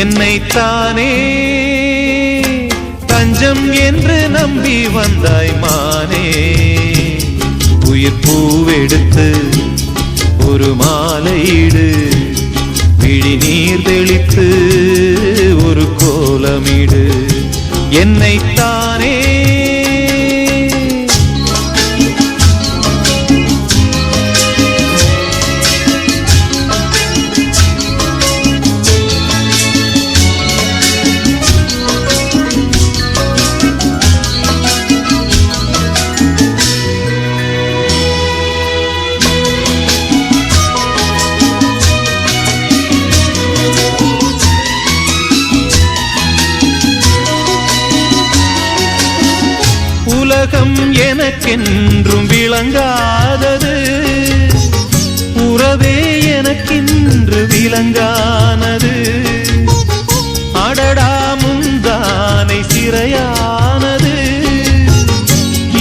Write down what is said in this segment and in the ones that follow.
என்னைத்தானே தஞ்சம் என்று நம்பி வந்தாய் மானே. உயிர் பூவெடுத்து ஒரு மாலையிடு, விழி நீர் தெளித்து ஒரு கோலமிடு. என்னைத்தானே உலகம் எனக்கென்றும் விளங்காதது, உறவே எனக்கென்று விளங்கானது. அடடா முந்தானை சிறையானது,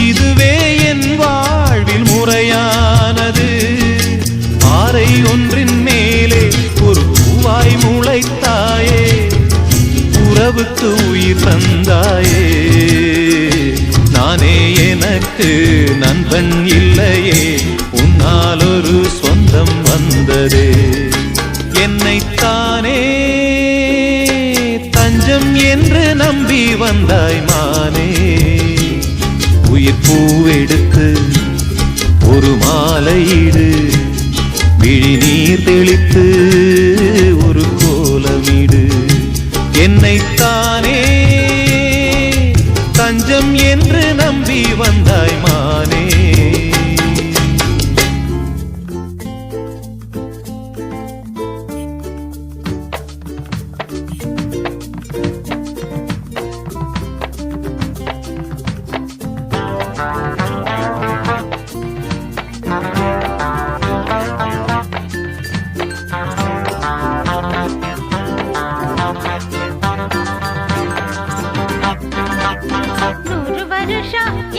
இதுவே என் வாழ்வில் முறையானது. ஆரை ஒன்றின் மேலே ஒரு பூவாய் முளைத்தாயே, உறவுக்கு உயிர் தந்தாயே. நானே எனக்கு நண்பன் இல்லையே, உன்னால் ஒரு சொந்தம் வந்ததே. என்னைத்தானே தஞ்சம் என்று நம்பி வந்தாய் மானே. உயிர் பூவெடுத்து ஒரு மாலையிடு, விழி நீர் தெளித்து ஒரு கோலமிடு. என்னைத்தானே தஞ்சம் என்று நம்பி வந்தாய் மானே.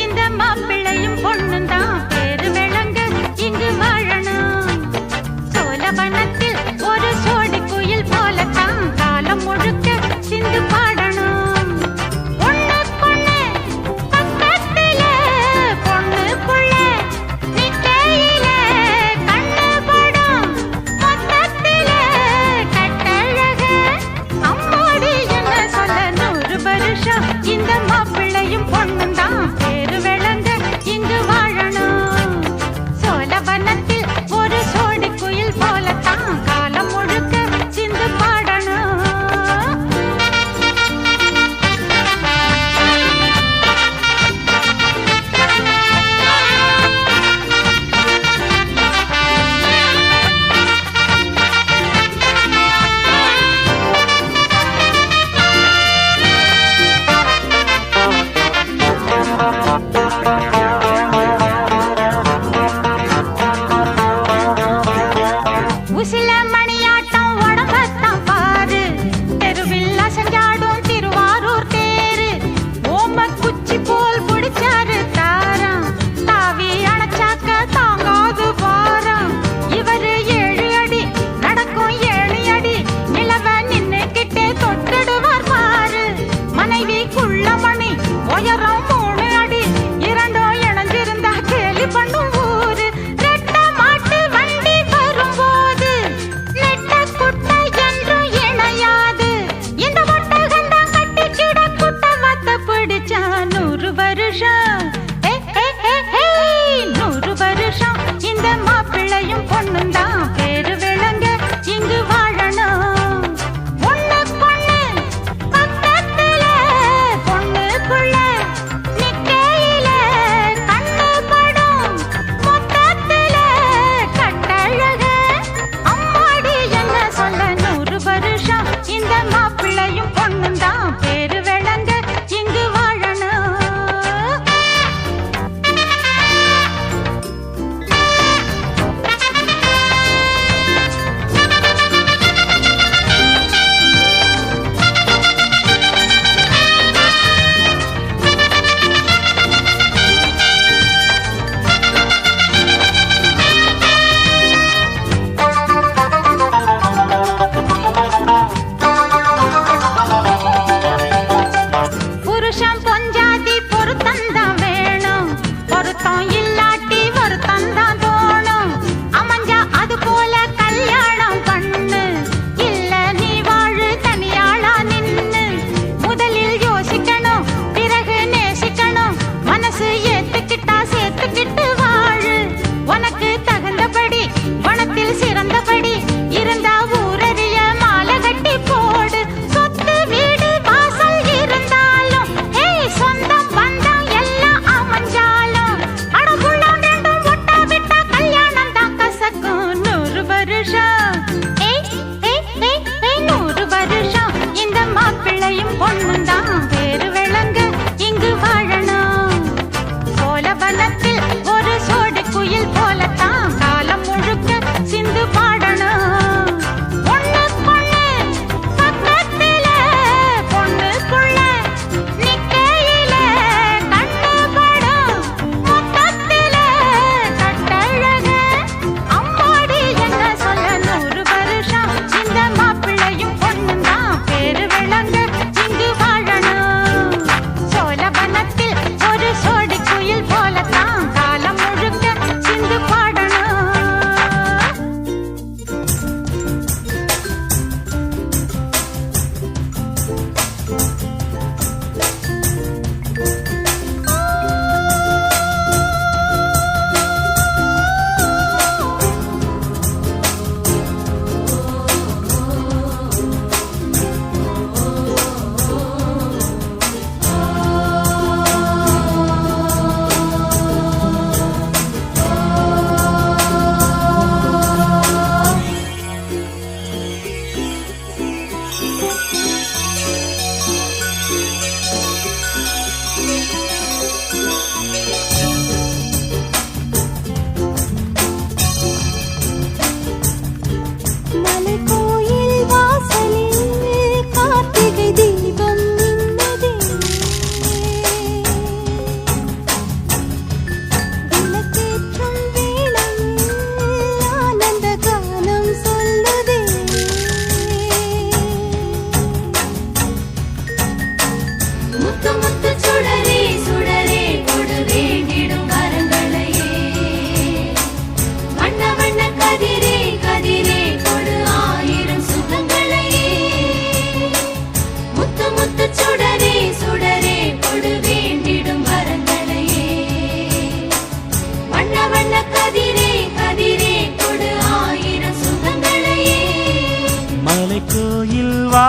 இந்த மாப்பிள்ளையும் பொண்ணும் தான் பேரு விளங்க இங்கு வாழணும். சோழவனத்தில் ஒரு சோடி குயில் போலத்தான் காலம் முழுக்க சிந்து பாடணும். பொண்ணுக்குள்ளே பக்கத்திலே பொண்ணுக்குள்ளே நிக்கையிலே கண்ணு படும் மொத்தத்திலே கட்டழக. அம்மாடி என்ன சொல்ல 100 வருஷம் இந்த மாப்பிள்ளையும் பொண்ணும் தான் பேரு விளங்க இங்கு வாழணும். சோழவனத்தில் ஒரு சோடி குயில் போலத்தான் காலம் முழுக்க சிந்து பாடணும்.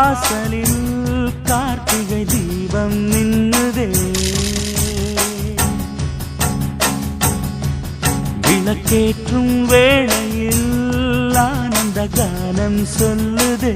வாசலில் கார்த்திகை தீபம் நின்னுதே விளக்கேற்றும் வேளையில் ஆனந்த கானம் சொல்லுதே